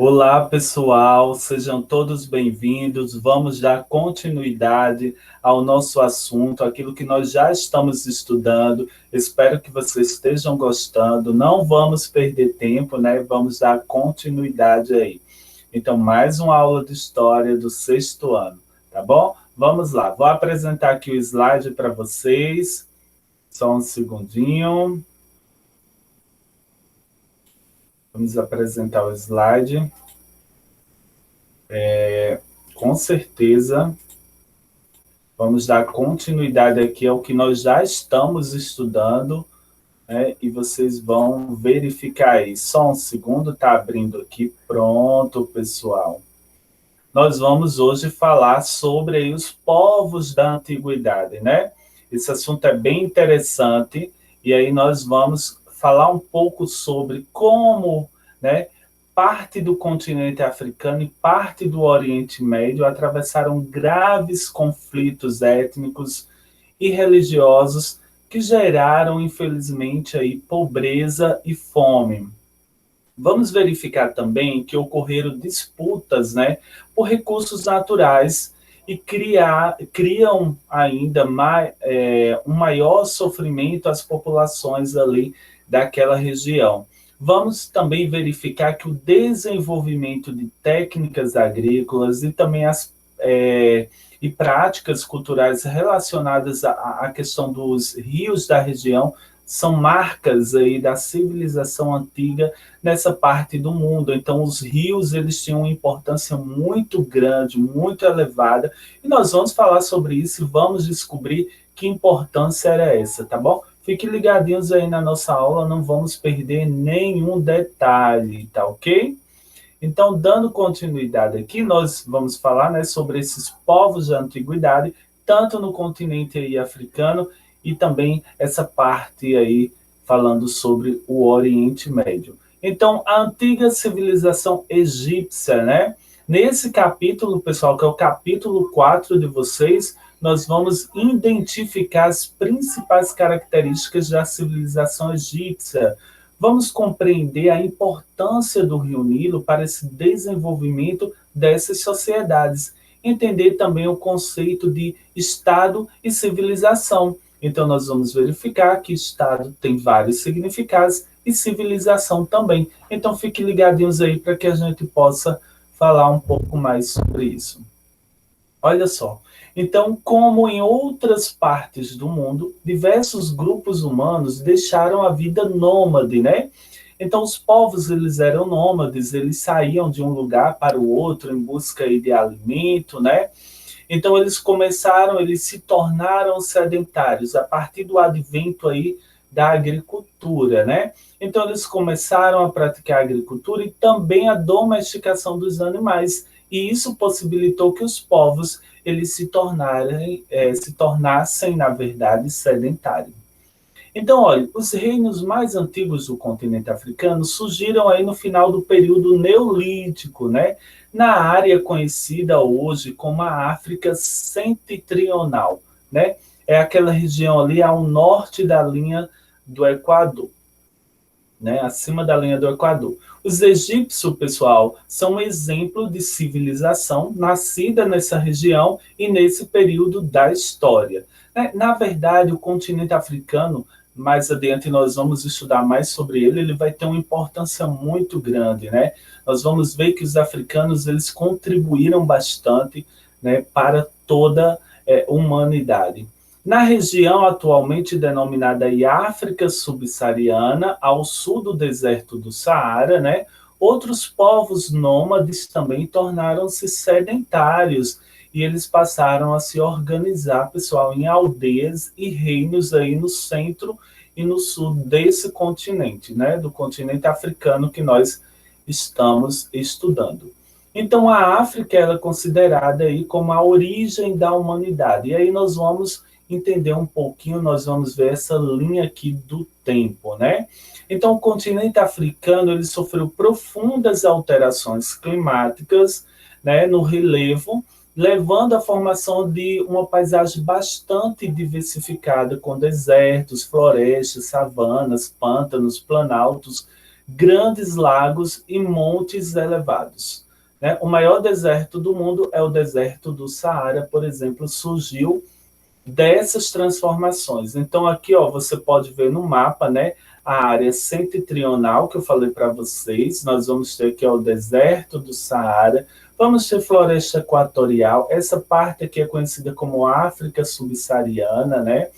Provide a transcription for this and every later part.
Olá, pessoal, sejam todos bem-vindos. Vamos dar continuidade ao nosso assunto, aquilo que nós já estamos estudando. Espero que vocês estejam gostando. Não vamos perder tempo, né? Vamos dar continuidade aí. Então, mais uma aula de história do sexto ano, tá bom? Vamos lá, vou apresentar aqui o slide para vocês. Só um segundinho. Vamos apresentar o slide. Com certeza, vamos dar continuidade aqui ao que nós já estamos estudando, né? E vocês vão verificar aí. Só um segundo, está abrindo aqui. Pronto, pessoal. Nós vamos hoje falar sobre aí os povos da antiguidade, né? Esse assunto é bem interessante, e aí nós vamos falar um pouco sobre como, né, parte do continente africano e parte do Oriente Médio atravessaram graves conflitos étnicos e religiosos que geraram, infelizmente, aí, pobreza e fome. Vamos verificar também que ocorreram disputas, né, por recursos naturais e criam ainda um maior sofrimento às populações ali daquela região. Vamos também verificar que o desenvolvimento de técnicas agrícolas e também e práticas culturais relacionadas à questão dos rios da região são marcas aí da civilização antiga nessa parte do mundo. Então, os rios, eles tinham uma importância muito grande, muito elevada, e nós vamos falar sobre isso e vamos descobrir que importância era essa, tá bom? Fiquem ligadinhos aí na nossa aula, não vamos perder nenhum detalhe, tá ok? Então, dando continuidade aqui, nós vamos falar, né, sobre esses povos da antiguidade, tanto no continente aí africano e também essa parte aí falando sobre o Oriente Médio. Então, a antiga civilização egípcia, né? Nesse capítulo, pessoal, que é o capítulo 4 de vocês, nós vamos identificar as principais características da civilização egípcia. Vamos compreender a importância do Rio Nilo para esse desenvolvimento dessas sociedades. Entender também o conceito de Estado e civilização. Então, nós vamos verificar que Estado tem vários significados e civilização também. Então, fiquem ligadinhos aí para que a gente possa falar um pouco mais sobre isso. Olha só. Então, como em outras partes do mundo, diversos grupos humanos deixaram a vida nômade, né? Então, os povos, eles eram nômades, eles saíam de um lugar para o outro em busca de alimento, né? Então, eles se tornaram sedentários a partir do advento aí da agricultura, né? Então, eles começaram a praticar a agricultura e também a domesticação dos animais, e isso possibilitou que os povos eles se tornassem, na verdade, sedentários. Então, olha, os reinos mais antigos do continente africano surgiram aí no final do período neolítico, né? Na área conhecida hoje como a África Setentrional, né? É aquela região ali ao norte da linha do Equador, né? Acima da linha do Equador. Os egípcios, pessoal, são um exemplo de civilização nascida nessa região e nesse período da história. Na verdade, o continente africano, mais adiante nós vamos estudar mais sobre ele, ele vai ter uma importância muito grande, né? Nós vamos ver que os africanos, eles contribuíram bastante, né, para toda a humanidade. Na região atualmente denominada África Subsaariana, ao sul do deserto do Saara, né, outros povos nômades também tornaram-se sedentários e eles passaram a se organizar, pessoal, em aldeias e reinos aí no centro e no sul desse continente, né, do continente africano que nós estamos estudando. Então, a África ela é considerada aí como a origem da humanidade. E aí nós vamos entender um pouquinho, nós vamos ver essa linha aqui do tempo, né? Então, o continente africano, ele sofreu profundas alterações climáticas, né, no relevo, levando à formação de uma paisagem bastante diversificada, com desertos, florestas, savanas, pântanos, planaltos, grandes lagos e montes elevados. Né? O maior deserto do mundo é o deserto do Saara, por exemplo, surgiu dessas transformações. Então, aqui ó, você pode ver no mapa, né, a área setentrional que eu falei para vocês. Nós vamos ter aqui ó, o deserto do Saara, vamos ter floresta equatorial, essa parte aqui é conhecida como África subsaariana, né?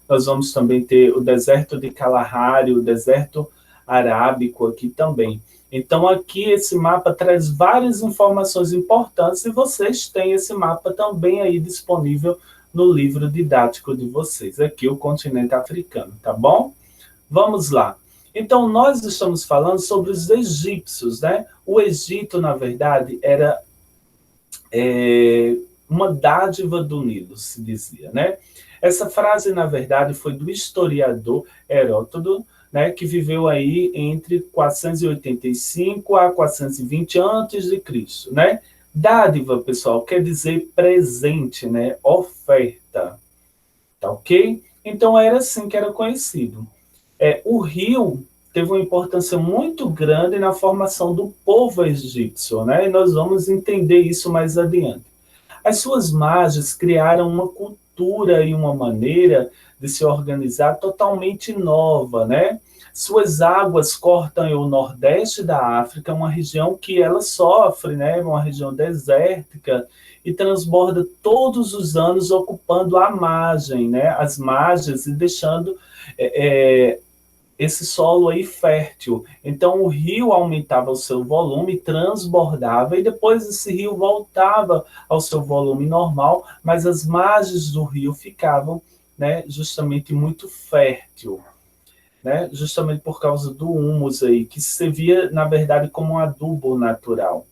Nós vamos também ter o deserto de Kalahari, o deserto arábico aqui também. Então, aqui esse mapa traz várias informações importantes e vocês têm esse mapa também aí disponível no livro didático de vocês, aqui o continente africano, tá bom? Vamos lá. Então, nós estamos falando sobre os egípcios, né? O Egito, na verdade, era uma dádiva do Nilo, se dizia, né? Essa frase, na verdade, foi do historiador Heródoto, né, que viveu aí entre 485 a 420 a.C., né? Dádiva, pessoal, quer dizer presente, né? Oferta, tá ok? Então, era assim que era conhecido. O rio teve uma importância muito grande na formação do povo egípcio, né? E nós vamos entender isso mais adiante. As suas margens criaram uma cultura e uma maneira de se organizar totalmente nova, né? Suas águas cortam o nordeste da África, uma região que ela sofre, né? Uma região desértica, e transborda todos os anos, ocupando a margem, né? As margens e deixando esse solo aí fértil. Então o rio aumentava o seu volume, transbordava, e depois esse rio voltava ao seu volume normal, mas as margens do rio ficavam, né, justamente muito fértil, né, justamente por causa do humus aí, que servia, na verdade, como um adubo natural.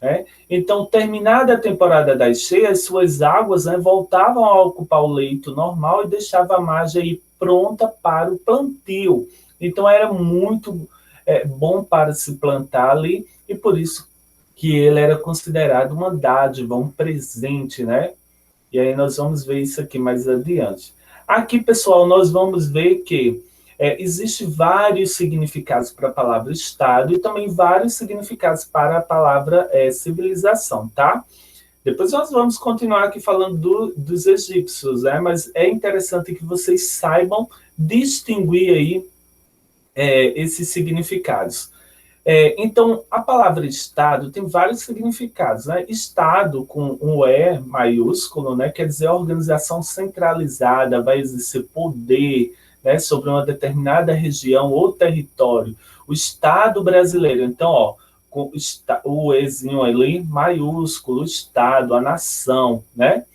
Né? Então, terminada a temporada das cheias, suas águas, né, voltavam a ocupar o leito normal e deixava a margem aí pronta para o plantio. Então, era muito bom para se plantar ali, e por isso que ele era considerado uma dádiva, um presente, né? E aí nós vamos ver isso aqui mais adiante. Aqui, pessoal, nós vamos ver que existem vários significados para a palavra Estado e também vários significados para a palavra civilização, tá? Depois nós vamos continuar aqui falando dos egípcios, né? Mas é interessante que vocês saibam distinguir aí esses significados. Então, a palavra Estado tem vários significados, né? Estado, com um E maiúsculo, né, quer dizer organização centralizada, vai exercer poder, né, sobre uma determinada região ou território. O Estado brasileiro, então, ó, com o Ezinho ali, maiúsculo, Estado, a nação, né?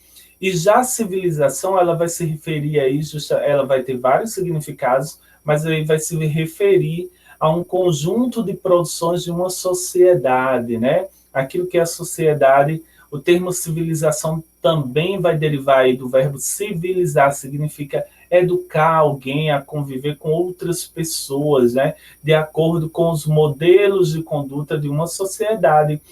E já a civilização, ela vai se referir aí, ela vai ter vários significados, mas aí vai se referir a um conjunto de produções de uma sociedade, né? Aquilo que é a sociedade, o termo civilização também vai derivar aí do verbo civilizar, significa educar alguém a conviver com outras pessoas, né? De acordo com os modelos de conduta de uma sociedade.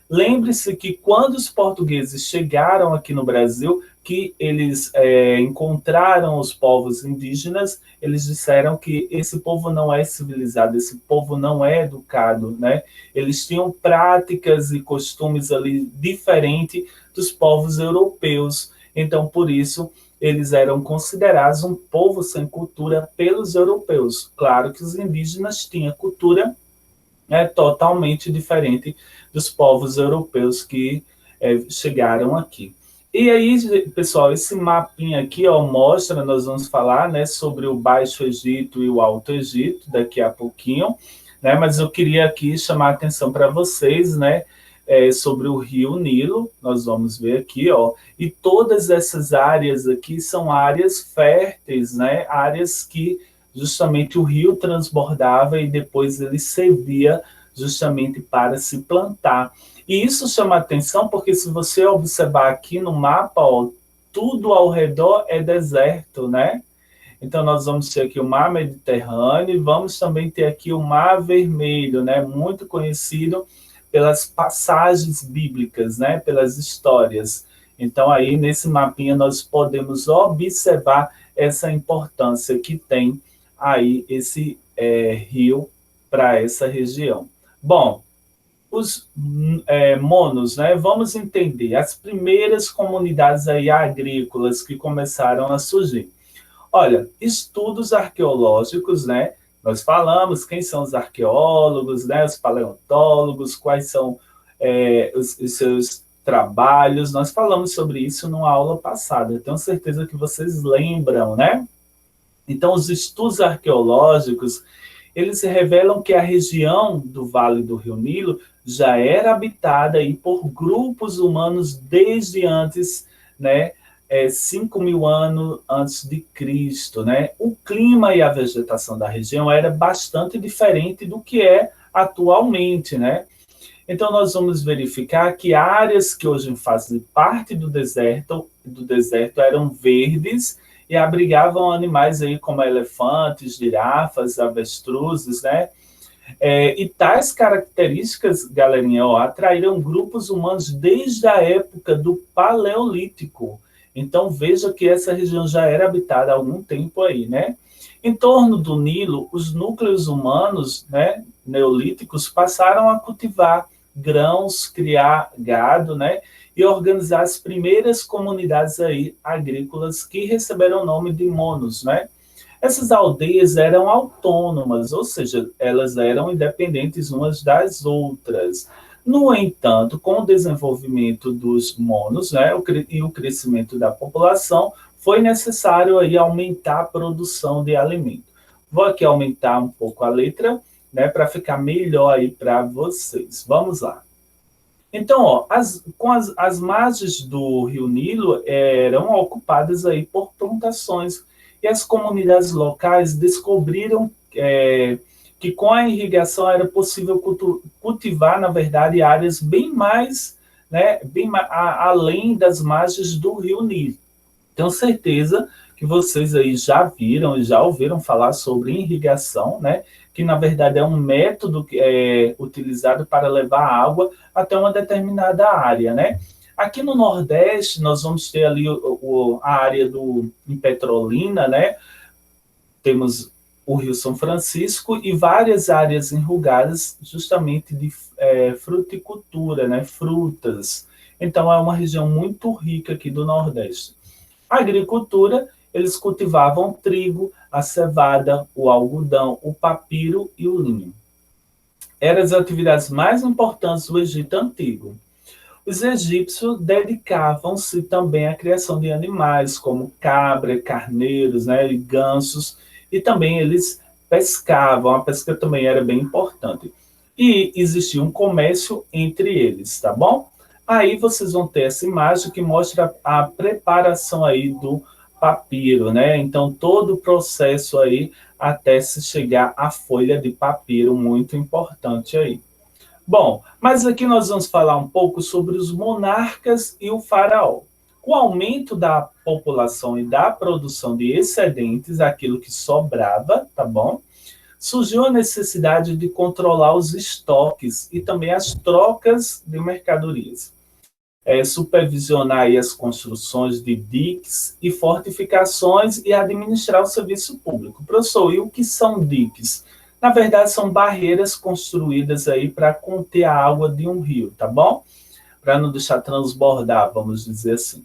Lembre-se que quando os portugueses chegaram aqui no Brasil, que eles encontraram os povos indígenas, eles disseram que esse povo não é civilizado, esse povo não é educado, né? Eles tinham práticas e costumes ali diferentes dos povos europeus. Então, por isso, eles eram considerados um povo sem cultura pelos europeus. Claro que os indígenas tinham cultura totalmente diferente dos povos europeus que chegaram aqui. E aí, pessoal, esse mapinha aqui ó, mostra, nós vamos falar, né, sobre o Baixo Egito e o Alto Egito daqui a pouquinho, né, mas eu queria aqui chamar a atenção para vocês, né, sobre o rio Nilo, nós vamos ver aqui, ó, e todas essas áreas aqui são áreas férteis, né, áreas que justamente o rio transbordava e depois ele servia justamente para se plantar. E isso chama atenção porque se você observar aqui no mapa, ó, tudo ao redor é deserto, né? Então nós vamos ter aqui o Mar Mediterrâneo e vamos também ter aqui o Mar Vermelho, né? Muito conhecido pelas passagens bíblicas, né? Pelas histórias. Então aí nesse mapinha nós podemos observar essa importância que tem aí esse rio para essa região. Bom, os monos, né? Vamos entender as primeiras comunidades aí agrícolas que começaram a surgir. Olha, estudos arqueológicos, né? Nós falamos quem são os arqueólogos, né? Os paleontólogos, quais são os seus trabalhos. Nós falamos sobre isso numa aula passada. Eu tenho certeza que vocês lembram, né? Então, os estudos arqueológicos, eles revelam que a região do Vale do Rio Nilo já era habitada aí por grupos humanos desde antes, né, 5.000 anos antes de Cristo, né? O clima e a vegetação da região era bastante diferente do que é atualmente, né? Então, nós vamos verificar que áreas que hoje fazem parte do deserto eram verdes e abrigavam animais aí como elefantes, girafas, avestruzes, né? E tais características, galerinha, atraíram grupos humanos desde a época do Paleolítico. Então, veja que essa região já era habitada há algum tempo aí, né? Em torno do Nilo, os núcleos humanos, né, neolíticos, passaram a cultivar grãos, criar gado, né, e organizar as primeiras comunidades aí agrícolas que receberam o nome de monos, né? Essas aldeias eram autônomas, ou seja, elas eram independentes umas das outras. No entanto, com o desenvolvimento dos monos, né, e o crescimento da população, foi necessário aí aumentar a produção de alimento. Vou aqui aumentar um pouco a letra, né, para ficar melhor aí para vocês. Vamos lá. Então, as margens do Rio Nilo eram ocupadas aí por plantações e as comunidades locais descobriram que com a irrigação era possível cultivar, na verdade, áreas bem mais, né, além das margens do Rio Nilo. Tenho certeza que vocês aí já viram e já ouviram falar sobre irrigação, né, que na verdade é um método utilizado para levar água até uma determinada área, né? Aqui no Nordeste, nós vamos ter ali a área em Petrolina, né? Temos o Rio São Francisco e várias áreas enrugadas justamente de fruticultura, né? Frutas. Então, é uma região muito rica aqui do Nordeste. A agricultura, eles cultivavam trigo, a cevada, o algodão, o papiro e o linho. Eram as atividades mais importantes do Egito Antigo. Os egípcios dedicavam-se também à criação de animais, como cabra, carneiros, né, e gansos, e também eles pescavam, a pesca também era bem importante. E existia um comércio entre eles, tá bom? Aí vocês vão ter essa imagem que mostra a preparação aí do papiro, né? Então, todo o processo aí até se chegar à folha de papiro, muito importante aí. Bom, mas aqui nós vamos falar um pouco sobre os monarcas e o faraó. Com o aumento da população e da produção de excedentes, aquilo que sobrava, tá bom? Surgiu a necessidade de controlar os estoques e também as trocas de mercadorias. Supervisionar aí as construções de diques e fortificações e administrar o serviço público. Professor, e o que são diques? Na verdade, são barreiras construídas aí para conter a água de um rio, tá bom? Para não deixar transbordar, vamos dizer assim.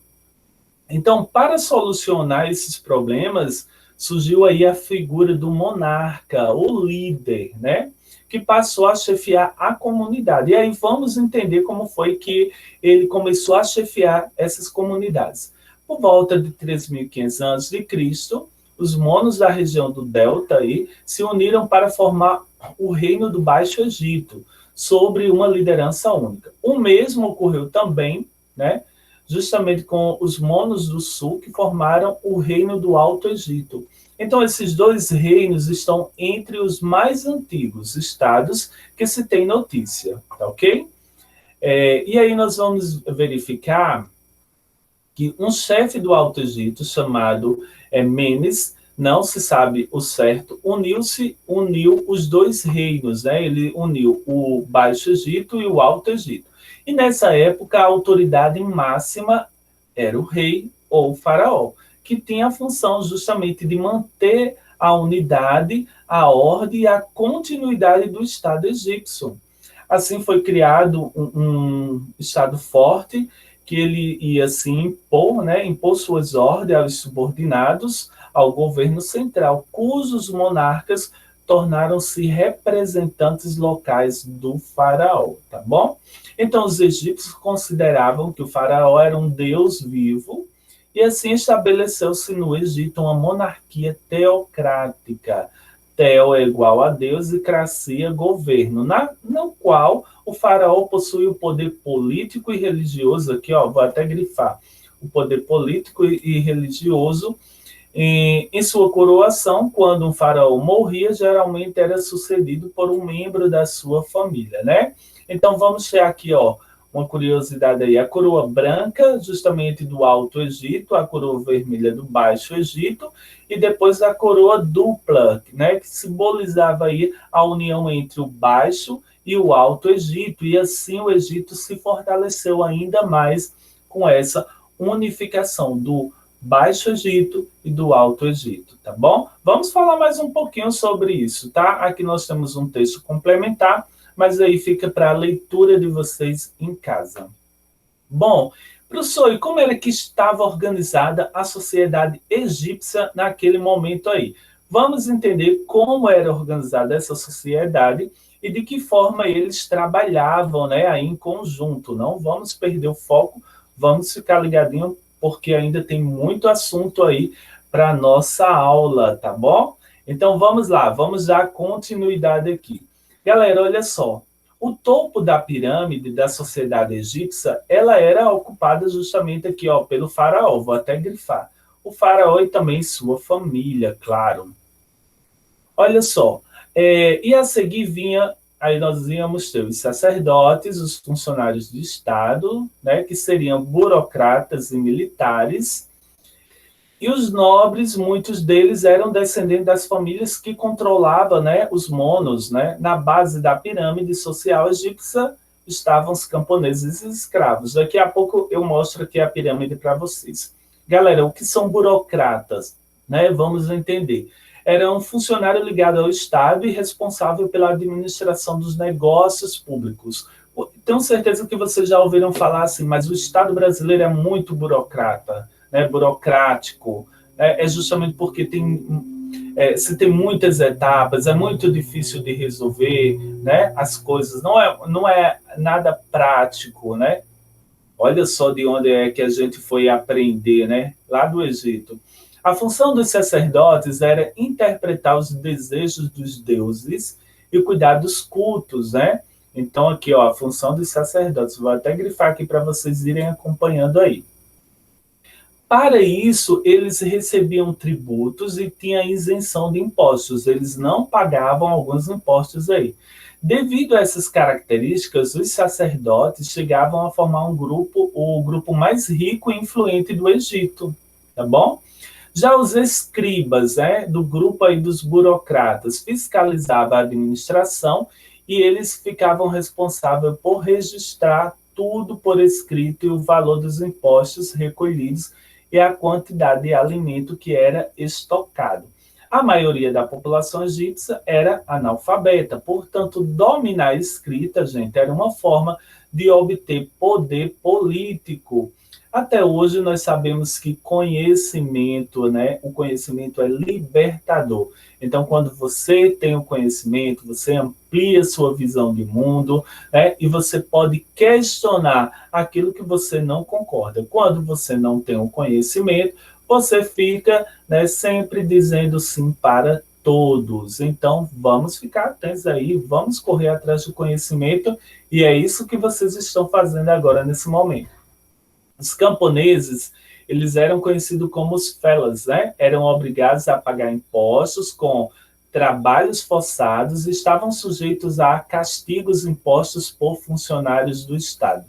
Então, para solucionar esses problemas, surgiu aí a figura do monarca, o líder, né? Que passou a chefiar a comunidade. E aí vamos entender como foi que ele começou a chefiar essas comunidades. Por volta de 3.500 a.C., os monos da região do Delta aí se uniram para formar o Reino do Baixo Egito, sobre uma liderança única. O mesmo ocorreu também, né, justamente com os monos do Sul, que formaram o Reino do Alto Egito. Então, esses dois reinos estão entre os mais antigos estados que se tem notícia, tá ok? E aí nós vamos verificar que um chefe do Alto Egito, chamado Menes, não se sabe o certo, uniu os dois reinos, né? Ele uniu o Baixo Egito e o Alto Egito. E nessa época, a autoridade máxima era o rei ou o faraó, que tinha a função justamente de manter a unidade, a ordem e a continuidade do Estado egípcio. Assim foi criado um Estado forte, que ele ia se impor, né, impor suas ordens aos subordinados ao governo central, cujos monarcas tornaram-se representantes locais do faraó, tá bom? Então, os egípcios consideravam que o faraó era um deus vivo, e assim estabeleceu-se no Egito uma monarquia teocrática. Teo é igual a Deus e cracia, governo, no qual o faraó possui o poder político e religioso, aqui ó, vou até grifar, o poder político e religioso em sua coroação. Quando um faraó morria, geralmente era sucedido por um membro da sua família, né? Então vamos ter aqui, ó, uma curiosidade aí, a coroa branca, justamente do Alto Egito, a coroa vermelha do Baixo Egito, e depois a coroa dupla, né, que simbolizava aí a união entre o Baixo e o Alto Egito, e assim o Egito se fortaleceu ainda mais com essa unificação do Baixo Egito e do Alto Egito, tá bom? Vamos falar mais um pouquinho sobre isso, tá? Aqui nós temos um texto complementar, mas aí fica para a leitura de vocês em casa. Bom, professor, e como era que estava organizada a sociedade egípcia naquele momento aí? Vamos entender como era organizada essa sociedade e de que forma eles trabalhavam, né, aí em conjunto. Não vamos perder o foco, vamos ficar ligadinho, porque ainda tem muito assunto aí para a nossa aula, tá bom? Então vamos lá, vamos dar continuidade aqui. Galera, olha só, o topo da pirâmide da sociedade egípcia, ela era ocupada justamente aqui, ó, pelo faraó, vou até grifar. O faraó e também sua família, claro. Olha só, e a seguir vinha, aí nós íamos ter os sacerdotes, os funcionários de Estado, né, que seriam burocratas e militares, e os nobres, muitos deles eram descendentes das famílias que controlavam, né, os monos, né? Na base da pirâmide social egípcia estavam os camponeses e escravos. Daqui a pouco eu mostro aqui a pirâmide para vocês. Galera, o que são burocratas? Né? Vamos entender. Era um funcionário ligado ao Estado e responsável pela administração dos negócios públicos. Tenho certeza que vocês já ouviram falar assim, mas o Estado brasileiro é muito burocrata, né, burocrático, é justamente porque se tem muitas etapas, é muito difícil de resolver, né, as coisas, não é nada prático, né? Olha só de onde é que a gente foi aprender, né? Lá do Egito. A função dos sacerdotes era interpretar os desejos dos deuses e cuidar dos cultos, né? Então aqui, ó, a função dos sacerdotes, vou até grifar aqui para vocês irem acompanhando aí. Para isso, eles recebiam tributos e tinham isenção de impostos. Eles não pagavam alguns impostos aí. Devido a essas características, os sacerdotes chegavam a formar o grupo mais rico e influente do Egito, tá bom? Já os escribas, né, do grupo aí dos burocratas, fiscalizavam a administração e eles ficavam responsáveis por registrar tudo por escrito e o valor dos impostos recolhidos e a quantidade de alimento que era estocado. A maioria da população egípcia era analfabeta, portanto, dominar a escrita, gente, era uma forma de obter poder político. Até hoje nós sabemos que conhecimento, né, o conhecimento é libertador. Então, quando você tem o conhecimento, você amplia sua visão de mundo, né, e você pode questionar aquilo que você não concorda. Quando você não tem o conhecimento, você fica, né, sempre dizendo sim para todos. Então, vamos ficar atentos aí, vamos correr atrás do conhecimento, e é isso que vocês estão fazendo agora nesse momento. Os camponeses, eles eram conhecidos como os felas, né? Eram obrigados a pagar impostos com trabalhos forçados e estavam sujeitos a castigos impostos por funcionários do Estado.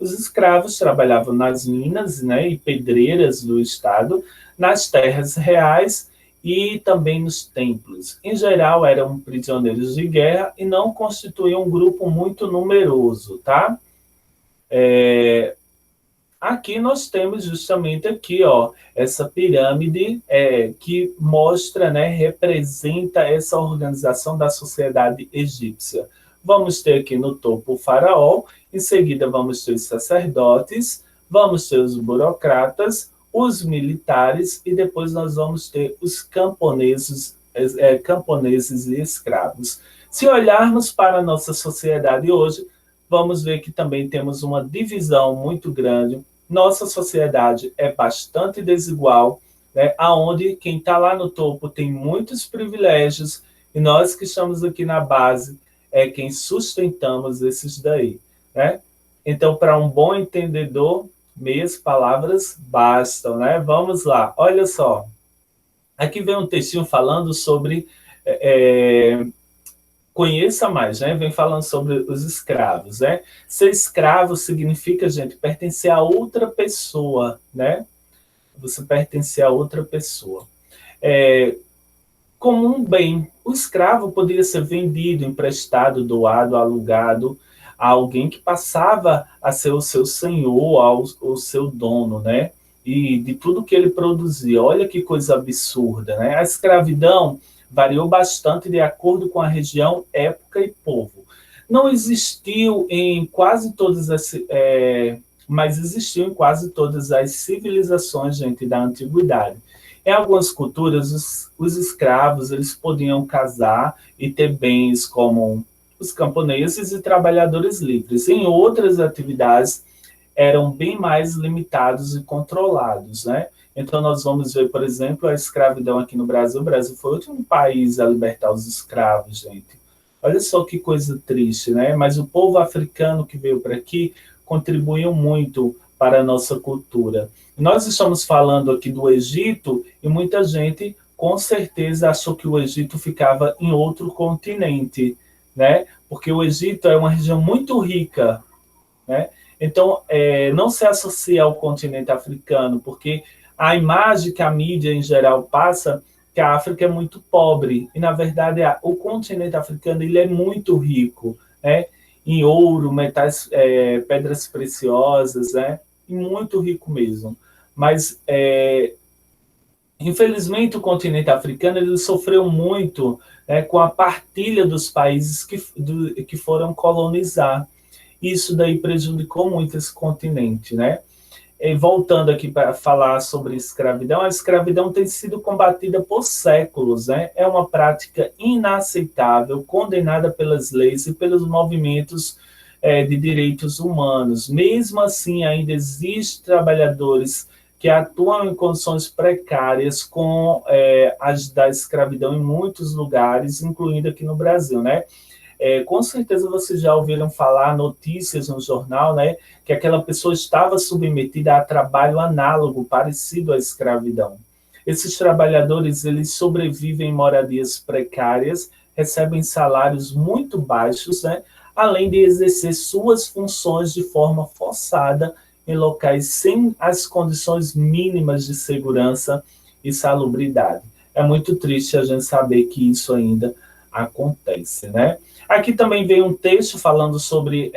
Os escravos trabalhavam nas minas, né, e pedreiras do Estado, nas terras reais e também nos templos. Em geral, eram prisioneiros de guerra e não constituíam um grupo muito numeroso, tá? Aqui nós temos justamente aqui, ó, essa pirâmide que mostra, né, representa essa organização da sociedade egípcia. Vamos ter aqui no topo o faraó, em seguida vamos ter os sacerdotes, vamos ter os burocratas, os militares e depois nós vamos ter os camponeses e escravos. Se olharmos para a nossa sociedade hoje, vamos ver que também temos uma divisão muito grande. Nossa sociedade é bastante desigual, né? Aonde quem está lá no topo tem muitos privilégios e nós que estamos aqui na base é quem sustentamos esses daí, né? Então, para um bom entendedor, meias palavras bastam, né? Vamos lá, olha só. Aqui vem um textinho falando sobre conheça mais, né? Vem falando sobre os escravos, né? Ser escravo significa, gente, pertencer a outra pessoa, né? Você pertencer a outra pessoa. Como um bem. O escravo poderia ser vendido, emprestado, doado, alugado a alguém que passava a ser o seu senhor, o seu dono, né? E de tudo que ele produzia. Olha que coisa absurda, né? A escravidão variou bastante de acordo com a região, época e povo. Não existiu em quase todas as... mas existiu em quase todas as civilizações, gente, da antiguidade. Em algumas culturas, os escravos eles podiam casar e ter bens como os camponeses e trabalhadores livres. Em outras atividades, eram bem mais limitados e controlados, né? Então, nós vamos ver, por exemplo, a escravidão aqui no Brasil. O Brasil foi o último país a libertar os escravos, gente. Olha só que coisa triste, né? Mas o povo africano que veio para aqui contribuiu muito para a nossa cultura. Nós estamos falando aqui do Egito e muita gente, com certeza, achou que o Egito ficava em outro continente, né? Porque o Egito é uma região muito rica, né? Então, não se associa ao continente africano, porque a imagem que a mídia em geral passa que a África é muito pobre, e na verdade o continente africano ele é muito rico, né? Em ouro, metais, pedras preciosas, né? E muito rico mesmo. Mas, infelizmente, o continente africano ele sofreu muito, né, com a partilha dos países que foram colonizar. Isso daí prejudicou muito esse continente, né? E voltando aqui para falar sobre escravidão, a escravidão tem sido combatida por séculos, né? É uma prática inaceitável, condenada pelas leis e pelos movimentos de direitos humanos. Mesmo assim, ainda existem trabalhadores que atuam em condições precárias com as da escravidão em muitos lugares, incluindo aqui no Brasil, né? Com certeza vocês já ouviram falar notícias no jornal, né, que aquela pessoa estava submetida a trabalho análogo, parecido à escravidão. Esses trabalhadores, eles sobrevivem em moradias precárias, recebem salários muito baixos, né, além de exercer suas funções de forma forçada em locais sem as condições mínimas de segurança e salubridade. É muito triste a gente saber que isso ainda acontece, né? Aqui também vem um texto falando sobre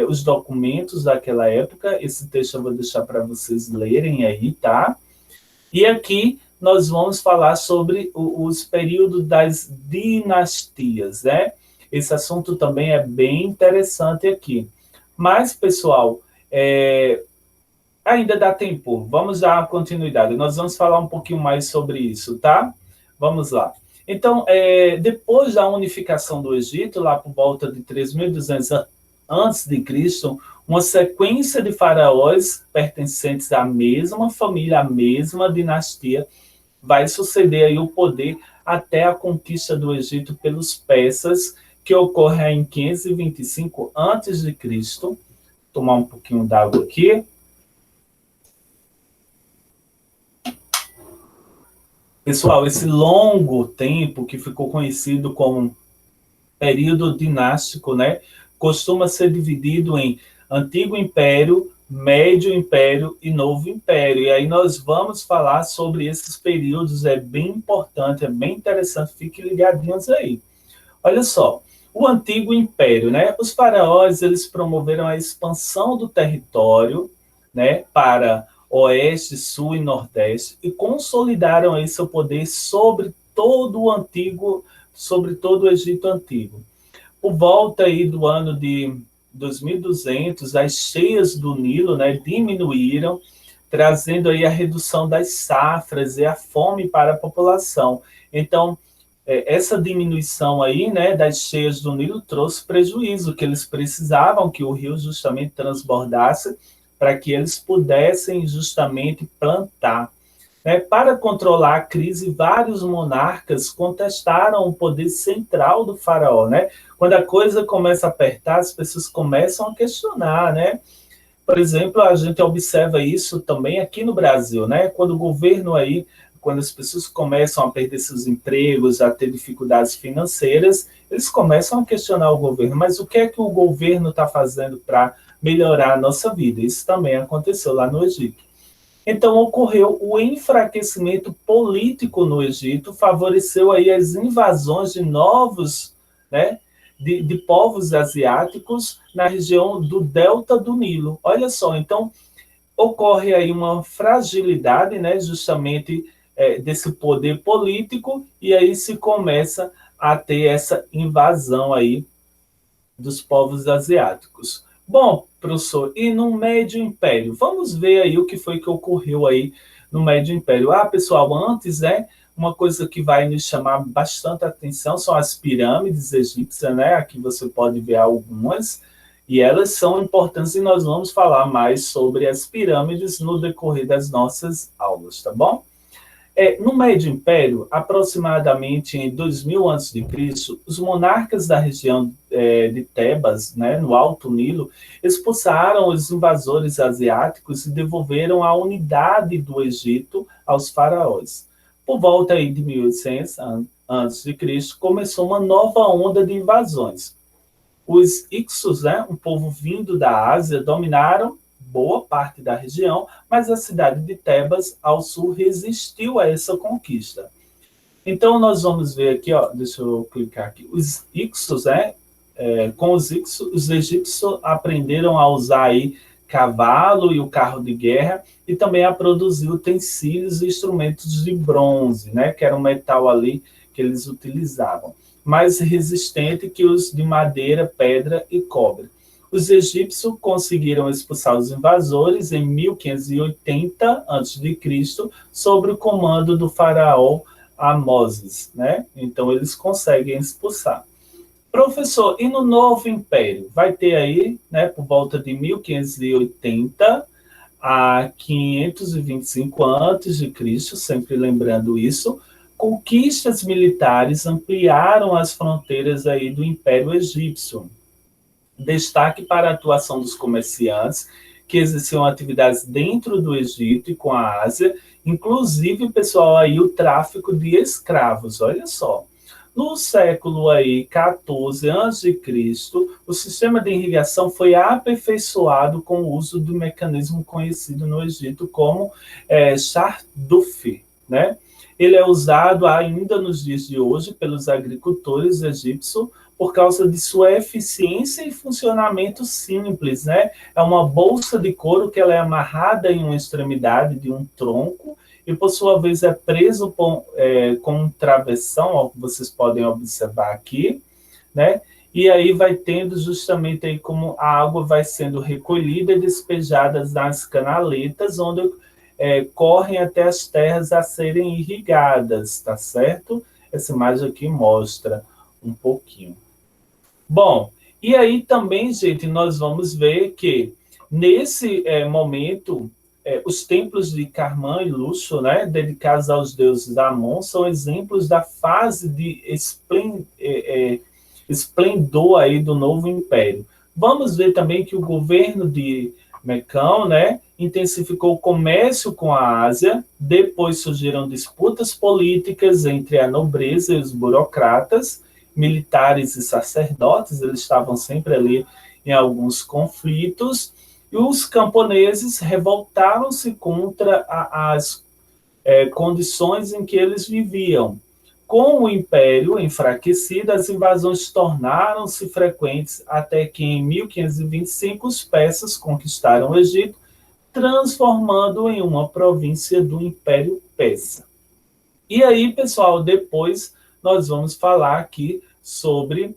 os documentos daquela época. Esse texto eu vou deixar para vocês lerem aí, tá? E aqui nós vamos falar sobre os períodos das dinastias, né? Esse assunto também é bem interessante aqui. Mas, pessoal, ainda dá tempo. Vamos dar continuidade. Nós vamos falar um pouquinho mais sobre isso, tá? Vamos lá. Então, depois da unificação do Egito, lá por volta de 3.200 a.C., uma sequência de faraós pertencentes à mesma família, à mesma dinastia, vai suceder aí o poder até a conquista do Egito pelos persas, que ocorre em 525 a.C. Vou tomar um pouquinho d'água aqui. Pessoal, esse longo tempo que ficou conhecido como período dinástico, né, costuma ser dividido em Antigo Império, Médio Império e Novo Império. E aí nós vamos falar sobre esses períodos, é bem importante, é bem interessante, fiquem ligadinhos aí. Olha só, o Antigo Império, né, os faraós, eles promoveram a expansão do território, né, para Oeste, Sul e Nordeste, e consolidaram aí seu poder sobre todo o Egito Antigo. Por volta aí do ano de 2200, as cheias do Nilo, né, diminuíram, trazendo aí a redução das safras e a fome para a população. Então, essa diminuição aí, né, das cheias do Nilo trouxe prejuízo, que eles precisavam que o rio justamente transbordasse para que eles pudessem justamente plantar. Para controlar a crise, vários monarcas contestaram o poder central do faraó. Né? Quando a coisa começa a apertar, as pessoas começam a questionar. Né? Por exemplo, a gente observa isso também aqui no Brasil. Né? Quando o governo aí, quando as pessoas começam a perder seus empregos, a ter dificuldades financeiras, eles começam a questionar o governo. Mas o que é que o governo está fazendo para melhorar a nossa vida? Isso também aconteceu lá no Egito. Então, ocorreu o enfraquecimento político no Egito, favoreceu aí as invasões de novos, né, de povos asiáticos na região do delta do Nilo. Olha só, então, ocorre aí uma fragilidade, né, justamente desse poder político, e aí se começa a ter essa invasão aí dos povos asiáticos. Bom, professor, e no Médio Império? Vamos ver aí o que foi que ocorreu aí no Médio Império. Pessoal, antes, uma coisa que vai nos chamar bastante atenção são as pirâmides egípcias, né? Aqui você pode ver algumas, e elas são importantes e nós vamos falar mais sobre as pirâmides no decorrer das nossas aulas, tá bom? No Médio Império, aproximadamente em 2000 a.C., os monarcas da região de Tebas, né, no Alto Nilo, expulsaram os invasores asiáticos e devolveram a unidade do Egito aos faraós. Por volta aí de 1800 a.C., começou uma nova onda de invasões. Os Ixos, um povo vindo da Ásia, dominaram boa parte da região, mas a cidade de Tebas, ao sul, resistiu a essa conquista. Então, nós vamos ver aqui, deixa eu clicar aqui, os Ixos, com os Ixos, os egípcios aprenderam a usar aí cavalo e o carro de guerra, e também a produzir utensílios e instrumentos de bronze, que era um metal ali que eles utilizavam, mais resistente que os de madeira, pedra e cobre. Os egípcios conseguiram expulsar os invasores em 1580 a.C., sob o comando do faraó Amoses. Então, eles conseguem expulsar. Professor, e no Novo Império? Vai ter aí, por volta de 1580 a 525 a.C., sempre lembrando isso, conquistas militares ampliaram as fronteiras aí do Império Egípcio. Destaque para a atuação dos comerciantes, que exerciam atividades dentro do Egito e com a Ásia, inclusive, pessoal, aí o tráfico de escravos, olha só. No século aí 14 a.C., o sistema de irrigação foi aperfeiçoado com o uso do mecanismo conhecido no Egito como Sharduf, Ele é usado ainda nos dias de hoje pelos agricultores egípcios por causa de sua eficiência e funcionamento simples, É uma bolsa de couro que ela é amarrada em uma extremidade de um tronco e, por sua vez, é preso com um travessão, que vocês podem observar aqui, E aí vai tendo justamente aí como a água vai sendo recolhida e despejada nas canaletas, onde correm até as terras a serem irrigadas, tá certo? Essa imagem aqui mostra um pouquinho. Bom, e aí também, gente, nós vamos ver que nesse momento, os templos de Karman e Luxo, dedicados aos deuses Amon, são exemplos da fase de esplendor aí do novo império. Vamos ver também que o governo de Mecão, intensificou o comércio com a Ásia, depois surgiram disputas políticas entre a nobreza e os burocratas, militares e sacerdotes, eles estavam sempre ali em alguns conflitos, e os camponeses revoltaram-se contra as condições em que eles viviam. Com o império enfraquecido, as invasões tornaram-se frequentes até que, em 1525, os persas conquistaram o Egito, transformando em uma província do Império Persa. E aí, pessoal, depois nós vamos falar aqui sobre...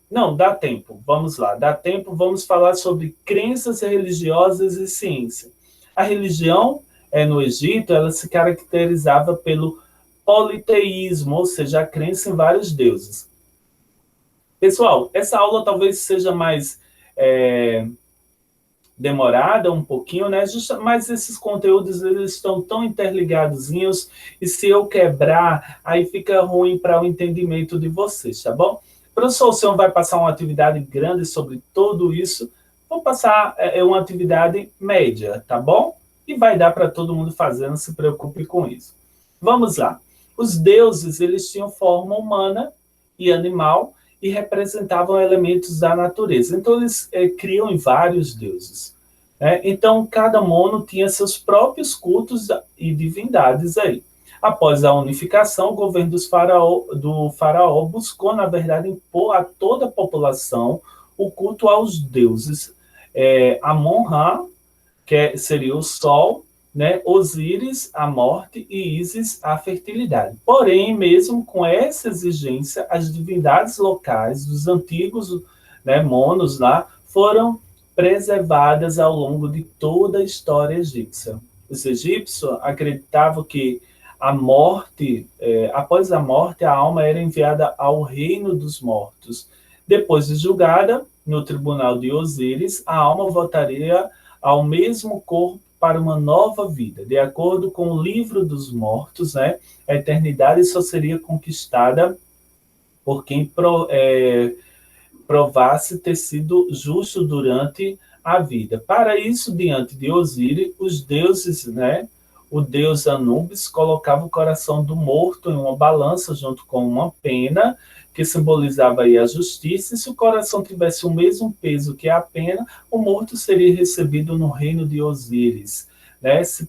Não, dá tempo, vamos lá. Dá tempo, vamos falar sobre crenças religiosas e ciência. A religião no Egito, ela se caracterizava pelo politeísmo, ou seja, a crença em vários deuses. Pessoal, essa aula talvez seja mais demorada um pouquinho, né? Mas esses conteúdos eles estão tão interligadozinhos e se eu quebrar, aí fica ruim para o entendimento de vocês, tá bom? Professor, o senhor vai passar uma atividade grande sobre tudo isso? Vou passar uma atividade média, tá bom? E vai dar para todo mundo fazer, não se preocupe com isso. Vamos lá. Os deuses, eles tinham forma humana e animal e representavam elementos da natureza. Então, eles criam vários deuses. Então, cada mono tinha seus próprios cultos e divindades aí. Após a unificação, o governo do faraó buscou, na verdade, impor a toda a população o culto aos deuses. Amon-Ra, que seria o sol, né? Osíris, a morte, e Ísis, a fertilidade. Porém, mesmo com essa exigência, as divindades locais dos antigos, né, monos lá foram preservadas ao longo de toda a história egípcia. Os egípcios acreditavam que a morte, após a morte, a alma era enviada ao reino dos mortos. Depois de julgada no tribunal de Osíris, a alma voltaria ao mesmo corpo para uma nova vida. De acordo com o livro dos mortos, né, a eternidade só seria conquistada por quem provasse ter sido justo durante a vida. Para isso, diante de Osíris, os deuses, né, o deus Anubis colocava o coração do morto em uma balança junto com uma pena, que simbolizava aí a justiça, e se o coração tivesse o mesmo peso que a pena, o morto seria recebido no reino de Osíris. Né? Se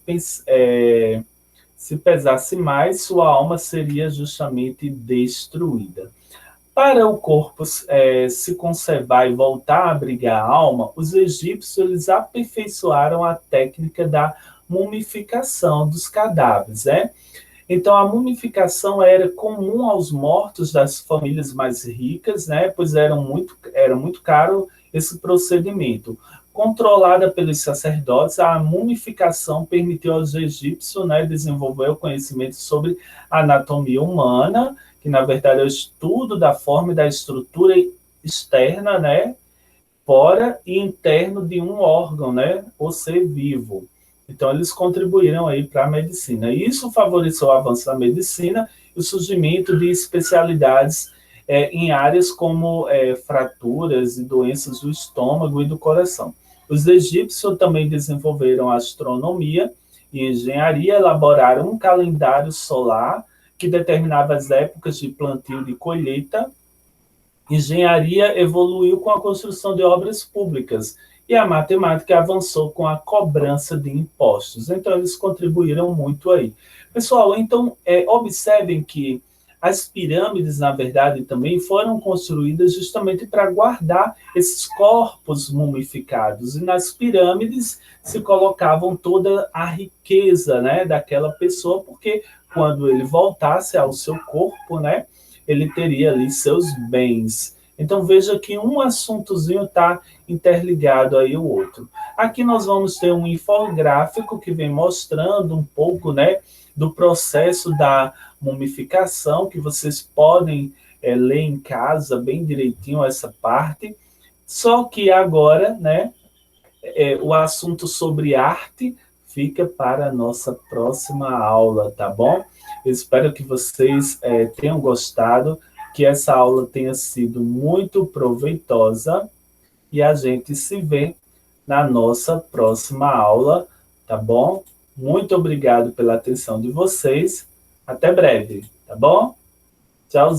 pesasse mais, sua alma seria justamente destruída. Para o corpo se conservar e voltar a abrigar a alma, os egípcios eles aperfeiçoaram a técnica da mumificação dos cadáveres, né? Então, a mumificação era comum aos mortos das famílias mais ricas, né? Pois era muito caro esse procedimento. Controlada pelos sacerdotes, a mumificação permitiu aos egípcios, né, desenvolver o conhecimento sobre a anatomia humana, que na verdade é o estudo da forma e da estrutura externa, né, fora e interno de um órgão, né, ou ser vivo. Então, eles contribuíram aí para a medicina. Isso favoreceu o avanço da medicina e o surgimento de especialidades em áreas como fraturas e doenças do estômago e do coração. Os egípcios também desenvolveram astronomia e engenharia, elaboraram um calendário solar que determinava as épocas de plantio e de colheita. Engenharia evoluiu com a construção de obras públicas e a matemática avançou com a cobrança de impostos. Então, eles contribuíram muito aí. Pessoal, então, observem que as pirâmides, na verdade, também foram construídas justamente para guardar esses corpos mumificados. E nas pirâmides se colocavam toda a riqueza, né, daquela pessoa, porque quando ele voltasse ao seu corpo, né, ele teria ali seus bens. Então, veja que um assuntozinho está interligado aí o outro. Aqui nós vamos ter um infográfico que vem mostrando um pouco, né, do processo da mumificação, que vocês podem ler em casa bem direitinho essa parte. Só que agora, né, o assunto sobre arte fica para a nossa próxima aula, tá bom? Eu espero que vocês tenham gostado, que essa aula tenha sido muito proveitosa e a gente se vê na nossa próxima aula, tá bom? Muito obrigado pela atenção de vocês. Até breve, tá bom? Tchauzinho.